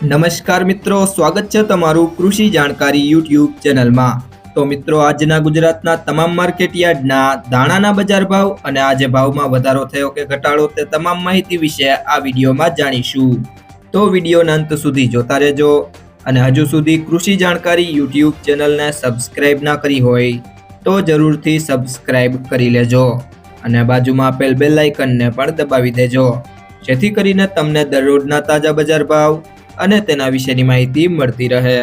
નમસ્કાર મિત્રો, સ્વાગત છે તમારું કૃષિ જાણકારી યુટ્યુબ ચેનલમાં। તો મિત્રો, આજના ગુજરાતના તમામ માર્કેટ યાર્ડના દાણાના બજાર ભાવ અને આજે ભાવમાં વધારો થયો કે ઘટાડો તે તમામ માહિતી વિશે આ વિડીયોમાં જાણીશું। તો વિડીયોના અંત સુધી જોતા રહેજો અને હજુ સુધી કૃષિ જાણકારી યુટ્યુબ ચેનલને સબસ્ક્રાઇબ ના કરી હોય તો જરૂરથી સબસ્ક્રાઇબ કરી લેજો અને બાજુમાં આપેલ બેલ આઇકનને પણ દબાવી દેજો, જેથી કરીને તમને દરરોજના તાજા બજાર ભાવ અને તેના વિશેની માહિતી મળતી રહે।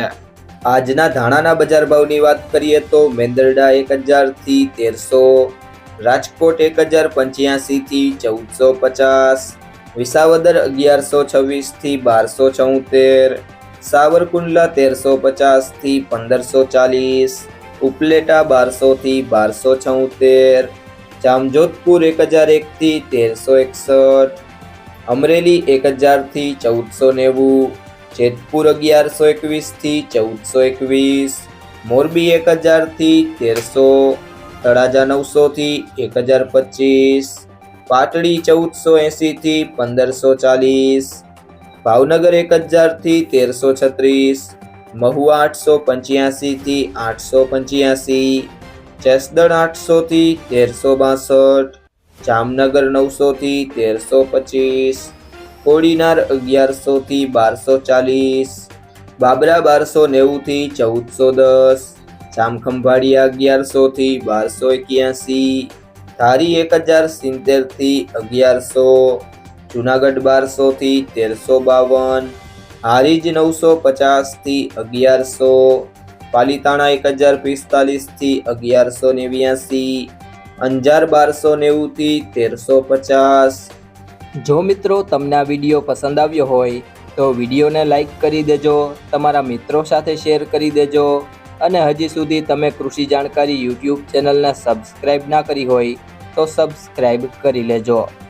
આજના ધાણાના બજાર ભાવની વાત કરીએ તો મેંદરડા 1000 થી 1300, રાજકોટ 1085 થી 1450, વિસાવદર 1126 થી 1274, સાવરકુંડલા 1350 થી 1540, ઉપલેટા 1200 થી 1276, જામજોધપુર 1001 થી 1361, અમરેલી 1000 થી 1490, જેતપુર 1121 થી 1421, મોરબી 1000 થી 1300, તળાજા 900 થી 1025, પાટડી 1480 થી 1540, ભાવનગર 1000 થી 1336, મહુવા 885 થી 885, જસદણ 800 થી 1362, જામનગર 900 થી 1325, કોડીનાર 1100 થી 1240, બાબરા 1290 થી 1410, જામખંભાળિયા 1100 થી 1281, ધારી 1070 થી 1100, જુનાગઢ 1200 થી 1352, હારીજ 950 થી 1100, પાલીતાણા 1045 થી 1189, અંજાર 1290 થી 1350। જો મિત્રો તમને આ વિડીયો પસંદ આવ્યો હોય તો વિડીયોને લાઈક કરી દેજો, તમારા મિત્રો સાથે શેર કરી દેજો અને હજી સુધી તમે કૃષિ જાણકારી યુટ્યુબ ચેનલને સબસ્ક્રાઇબ ના કરી હોય તો સબસ્ક્રાઇબ કરી લેજો।